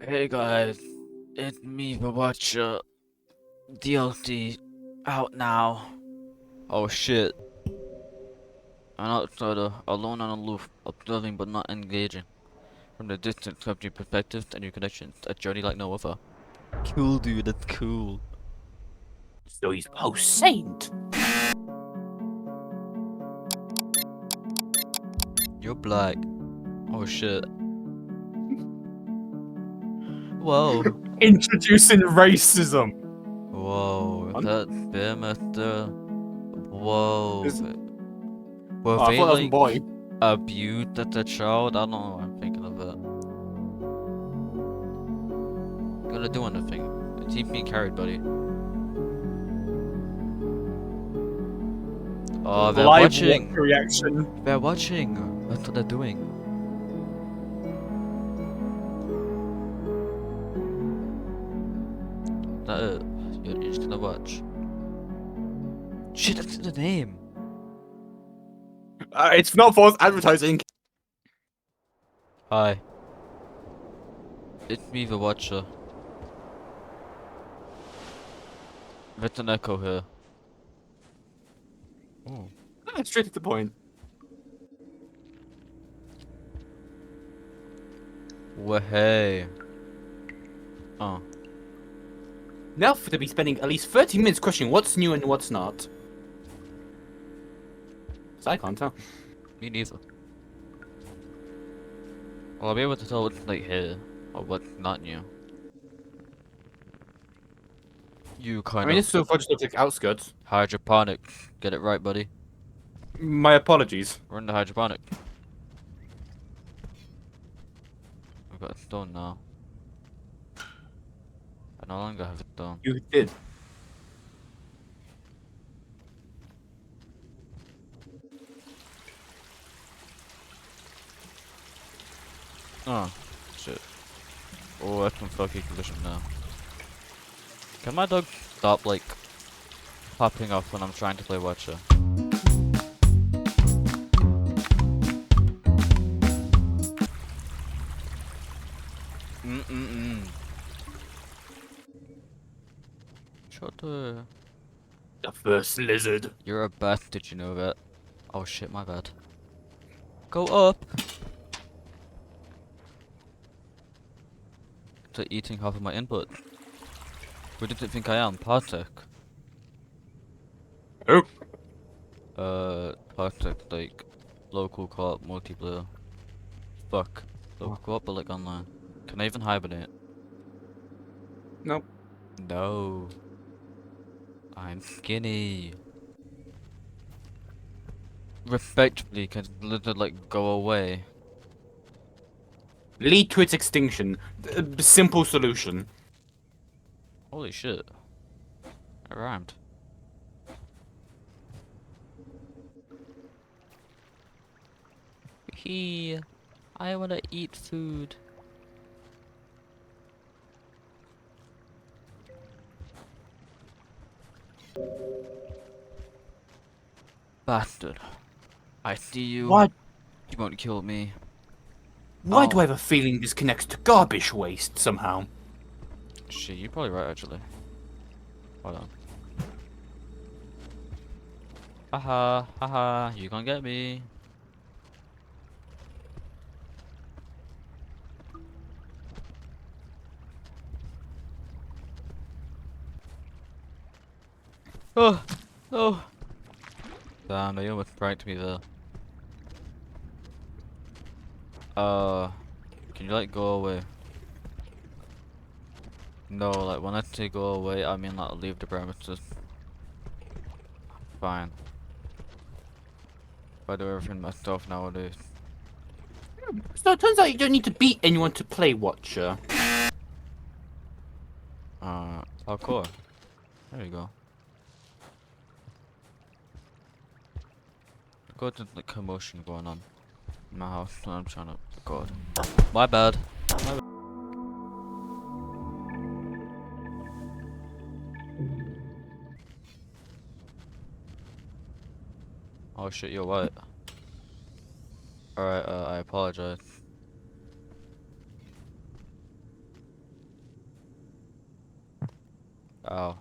Hey guys, it's me, the Watcher. DLC out now. Oh shit. An outsider, alone and aloof, observing but not engaging. From the distance, capturing perspectives and new connections. A journey like no other. Cool, dude, that's cool. So he's post-saint. You're black. Oh shit. Whoa. Introducing racism. Whoa, that's Bearmaster. Whoa. Is- Were Oh, I they thought that was my like boy. abused as a child? I don't know what I'm thinking of it. Gotta do anything. The team being carried, buddy. Oh, they're Live watching! reaction. They're watching! That's what they're doing. That it? You're just gonna watch. Shit, that's the name! It's not false advertising. Hi. It's me, the Watcher. There's an echo here. Oh. Straight to the point. Well, hey. Oh. Now for to be spending at least 30 minutes questioning what's new and what's not. So I can't tell. Me neither. Well, I'll be able to tell what's like here, or what's not new. You I kind mean, of this so far just looks like outskirts. hydroponic. Get it right, buddy. My apologies. We're in the hydroponic. I've got a stone now. I no longer have a stone. You did. Oh, shit. Oh, that's some fucking position now. Can my dog stop, like, popping off when I'm trying to play Watcher? Mm-mm-mm. Shut the... The first lizard. You're a bat, did you know that? Oh shit, my bad. Go up! To eating half of my input. Who did it think I am? Partek? Oh. Partek, like, local co-op multiplayer. Fuck. Local co-op, but like online. Can I even hibernate? Nope. No. I'm skinny. Respectfully, can the lizard like go away? Lead to its extinction. Simple solution. Holy shit. It rhymed. Hee. I wanna eat food. Bastard. I see you. Why? You won't kill me. Why do Oh. I have a feeling this connects to garbage waste somehow? Shit, you're probably right actually. Hold on. Haha, haha, you can't get me. Oh, oh. Damn, they almost pranked me there. Can you like go away? No, like when I say go away, I mean like leave the premises. Fine. I do everything myself nowadays. So it turns out you don't need to beat anyone to play Watcher. Parkour. There you go. Got the commotion going on in my house when I'm trying to record. My bad. My bad. Oh shit, you're white. Alright, I apologize. Ow.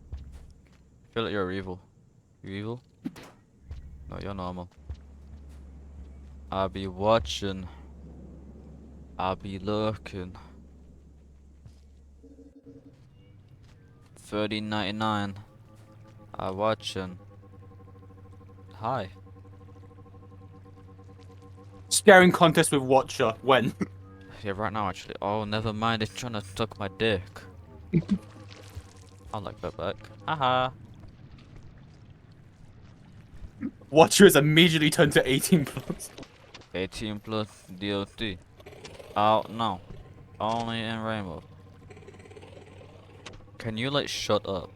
I feel like you're evil. You evil? No, you're normal. I'll be watching. I'll be looking. 30.99. I'm watching. Hi. Staring contest with Watcher. When? Yeah, right now actually. Oh, never mind. It's trying to suck my dick. I like that back. Haha. Watcher is immediately turned to 18 plus. 18 plus DOT. Out now. Only in Rainbow. Can you like shut up?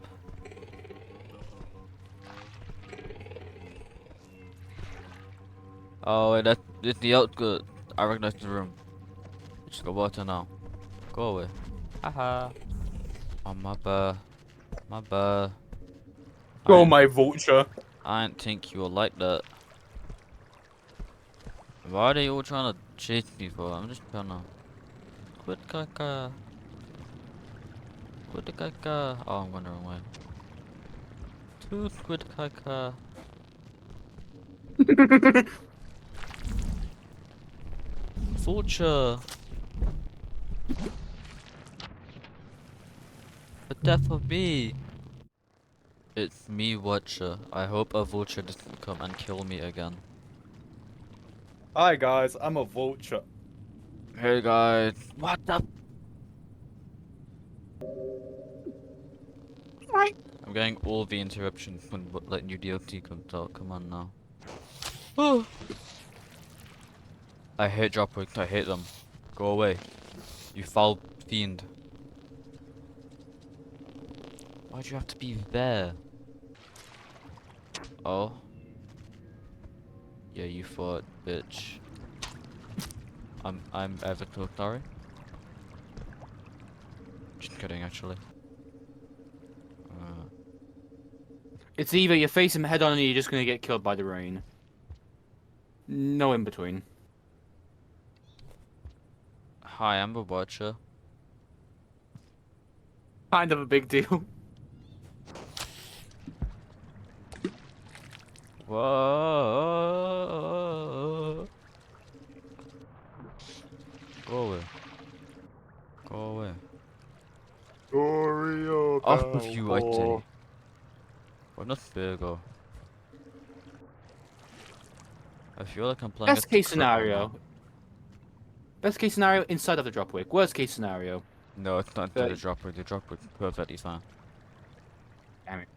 Oh, wait, that's the outskirts. I recognize the room. Just go water now. Go away. Haha. Oh, my bad. My bad. Oh my Vulture. I didn't think you were like that. Why are they all trying to chase me for? I'm just trying to quit caca. Quit the caca. Oh, I'm going the wrong way. To quit caca. Vulture. The death of me. It's me, Watcher. I hope a vulture doesn't come and kill me again. Hi guys, I'm a Vulture. Hey guys. What the? I'm getting all the interruptions when like new DLT comes out. Come on now. Oh. I hate dropwicks. I hate them. Go away. You foul fiend. Why'd you have to be there? Oh. Yeah, you thought, bitch. I'm ever so sorry. Just kidding, actually. It's either you face him head on or you're just gonna get killed by the rain. No in between. Hi, I'm a Watcher. Kind of a big deal. Whoa. Go away. Go away. Story Off about with you, I say. We're not Virgo. I feel like I'm playing a Best case clip right now. scenario. Best case scenario inside of the dropwick. Worst case scenario. No, it's not the dropper. The dropper is perfectly fine. Damn it.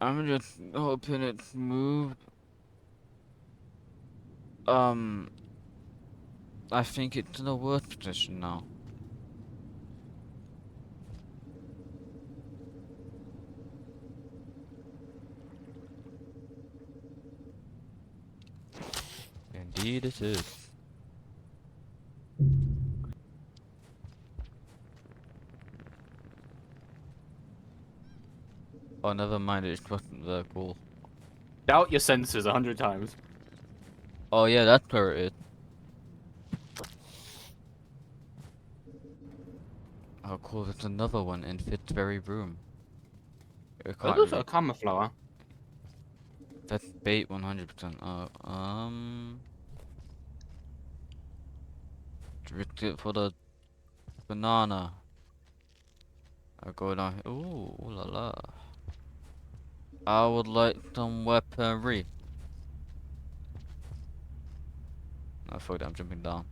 I'm just hoping it's moved. I think it's in a worse position now. Indeed it is. Oh, never mind, it wasn't that cool. Doubt your senses 100 times. Oh yeah, that's where it is. Oh cool, there's another one in its very room. It Oh, can't looks really... like a camouflage. That's bait 100%. Risk it for the banana. I go down here. Ooh, ooh la la. I would like some weaponry. I thought I'm jumping down.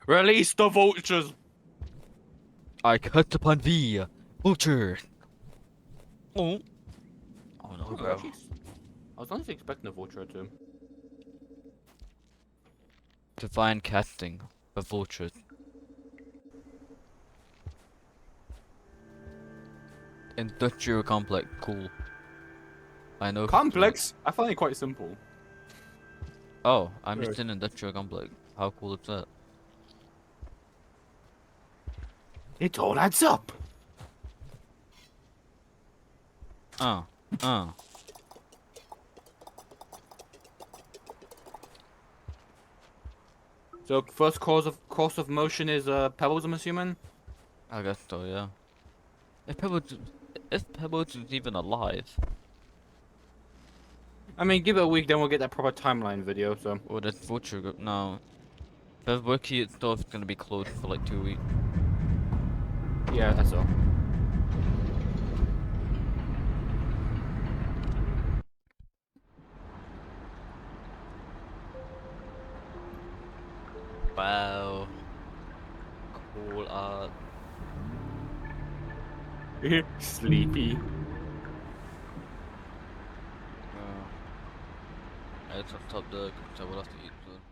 Release the vultures! I cut upon thee, vulture. Oh. Oh no, bro. I was honestly expecting a vulture too. Divine casting for vultures. Industrial complex, cool. I know. Complex? I find it quite simple. Oh, I'm just in industrial complex. How cool is that? It all adds up. Uh, uh. So first course of motion is pebbles, I'm assuming. I guess so, yeah. If Pebbles, if Pebbles is even alive, I mean, give it a week, then we'll get that proper timeline video. So or the Vulture group, no. The wiki itself is gonna be closed for like 2 weeks. yeah, that's all. Wow. Cool art. Sleepy. Yeah. I just top the, I will have to eat soon.